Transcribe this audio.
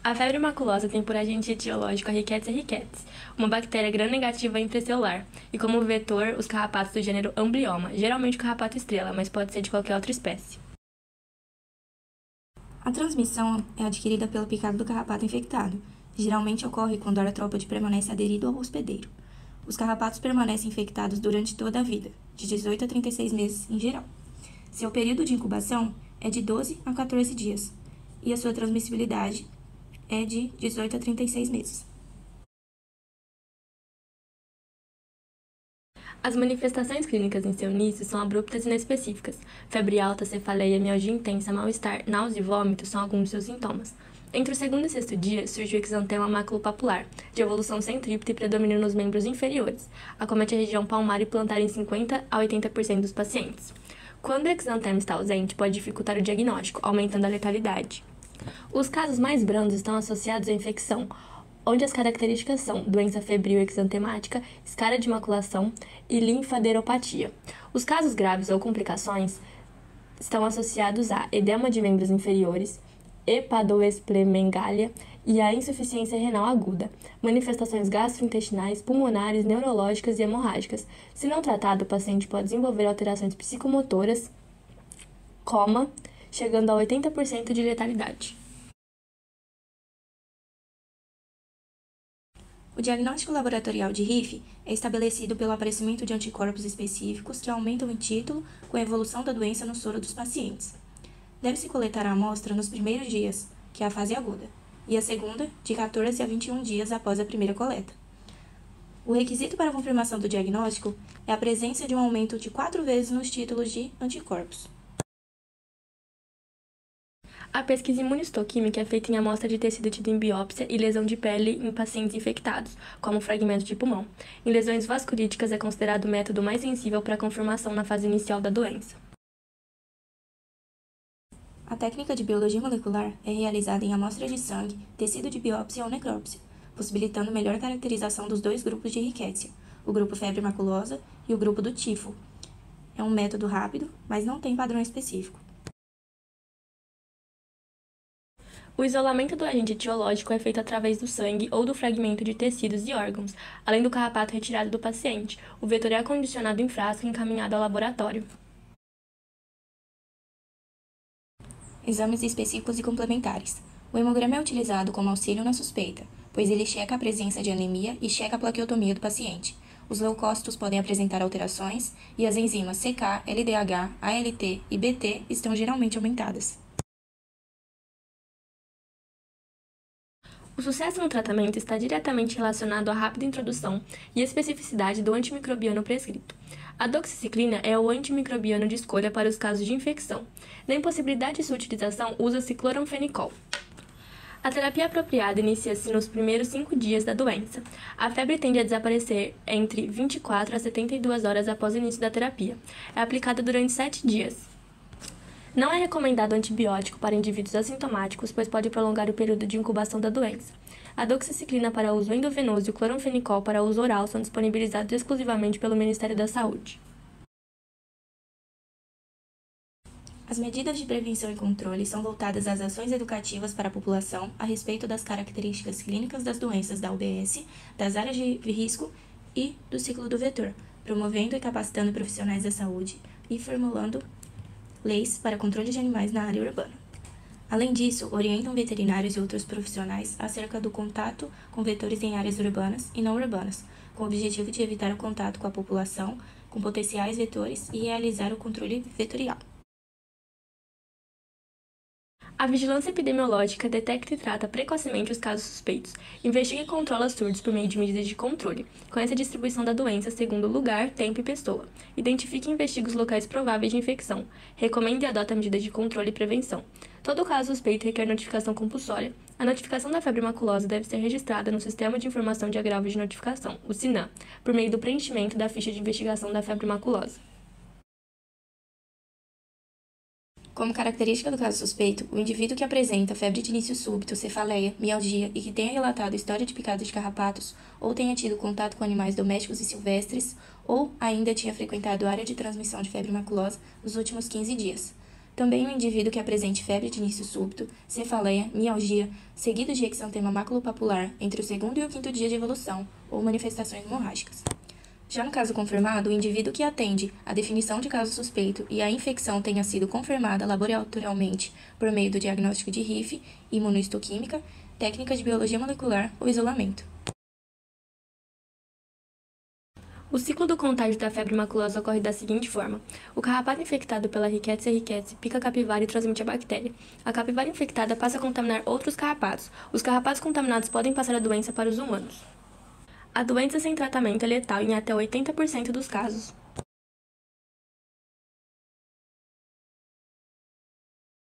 A febre maculosa tem por agente etiológico a Rickettsia ricketts, uma bactéria gram-negativa intracelular, e como vetor os carrapatos do gênero Amblyomma, geralmente o carrapato estrela, mas pode ser de qualquer outra espécie. A transmissão é adquirida pelo picado do carrapato infectado. Geralmente ocorre quando o artrópode permanece aderido ao hospedeiro. Os carrapatos permanecem infectados durante toda a vida, de 18 a 36 meses em geral. Seu período de incubação é de 12 a 14 dias e a sua transmissibilidade é de 18 a 36 meses. As manifestações clínicas em seu início são abruptas e inespecíficas. Febre alta, cefaleia, mialgia intensa, mal-estar, náusea e vômito são alguns de seus sintomas. Entre o segundo e sexto dia, surge o exantema maculopapular, de evolução centrípeta e predomínio nos membros inferiores. Acomete a região palmar e plantar em 50 a 80% dos pacientes. Quando o exantema está ausente, pode dificultar o diagnóstico, aumentando a letalidade. Os casos mais brandos estão associados à infecção, onde as características são doença febril exantemática, escara de maculação e linfaderopatia. Os casos graves ou complicações estão associados a edema de membros inferiores, hepadoesplemengália e a insuficiência renal aguda, manifestações gastrointestinais, pulmonares, neurológicas e hemorrágicas. Se não tratado, o paciente pode desenvolver alterações psicomotoras, coma, chegando a 80% de letalidade. O diagnóstico laboratorial de RIF é estabelecido pelo aparecimento de anticorpos específicos que aumentam em título com a evolução da doença no soro dos pacientes. Deve-se coletar a amostra nos primeiros dias, que é a fase aguda, e a segunda, de 14 a 21 dias após a primeira coleta. O requisito para a confirmação do diagnóstico é a presença de um aumento de 4 vezes nos títulos de anticorpos. A pesquisa imunistoquímica é feita em amostra de tecido tido em biópsia e lesão de pele em pacientes infectados, como fragmento de pulmão. Em lesões vasculíticas é considerado o método mais sensível para a confirmação na fase inicial da doença. A técnica de biologia molecular é realizada em amostras de sangue, tecido de biópsia ou necrópsia, possibilitando melhor caracterização dos dois grupos de Rickettsia, o grupo febre maculosa e o grupo do tifo. É um método rápido, mas não tem padrão específico. O isolamento do agente etiológico é feito através do sangue ou do fragmento de tecidos e órgãos, além do carrapato retirado do paciente. O vetor é acondicionado em frasco e encaminhado ao laboratório. Exames específicos e complementares. O hemograma é utilizado como auxílio na suspeita, pois ele checa a presença de anemia e checa a plaqueotomia do paciente. Os leucócitos podem apresentar alterações e as enzimas CK, LDH, ALT e BT estão geralmente aumentadas. O sucesso no tratamento está diretamente relacionado à rápida introdução e especificidade do antimicrobiano prescrito. A doxiciclina é o antimicrobiano de escolha para os casos de infecção. Na impossibilidade de sua utilização, usa-se cloramfenicol. A terapia apropriada inicia-se nos primeiros 5 dias da doença. A febre tende a desaparecer entre 24 a 72 horas após o início da terapia. É aplicada durante 7 dias. Não é recomendado antibiótico para indivíduos assintomáticos, pois pode prolongar o período de incubação da doença. A doxiciclina para uso endovenoso e o cloramfenicol para uso oral são disponibilizados exclusivamente pelo Ministério da Saúde. As medidas de prevenção e controle são voltadas às ações educativas para a população a respeito das características clínicas das doenças da UBS, das áreas de risco e do ciclo do vetor, promovendo e capacitando profissionais da saúde e formulando leis para controle de animais na área urbana. Além disso, orientam veterinários e outros profissionais acerca do contato com vetores em áreas urbanas e não urbanas, com o objetivo de evitar o contato com a população com potenciais vetores e realizar o controle vetorial. A vigilância epidemiológica detecta e trata precocemente os casos suspeitos, investiga e controla surtos por meio de medidas de controle, conhece a distribuição da doença segundo lugar, tempo e pessoa, identifica e investiga os locais prováveis de infecção, recomenda e adota medidas de controle e prevenção. Todo caso suspeito requer notificação compulsória. A notificação da febre maculosa deve ser registrada no Sistema de Informação de Agravos de Notificação, o SINAM, por meio do preenchimento da ficha de investigação da febre maculosa. Como característica do caso suspeito, o indivíduo que apresenta febre de início súbito, cefaleia, mialgia e que tenha relatado história de picada de carrapatos ou tenha tido contato com animais domésticos e silvestres ou ainda tinha frequentado a área de transmissão de febre maculosa nos últimos 15 dias. Também o indivíduo que apresente febre de início súbito, cefaleia, mialgia, seguido de exantema maculopapular entre o segundo e o quinto dia de evolução, ou manifestações hemorrágicas. Já no caso confirmado, o indivíduo que atende à definição de caso suspeito e a infecção tenha sido confirmada laboratorialmente por meio do diagnóstico de RIF, imunohistoquímica, técnica de biologia molecular ou isolamento. O ciclo do contágio da febre maculosa ocorre da seguinte forma. O carrapato infectado pela Rickettsia rickettsii pica a capivara e transmite a bactéria. A capivara infectada passa a contaminar outros carrapatos. Os carrapatos contaminados podem passar a doença para os humanos. A doença sem tratamento é letal em até 80% dos casos.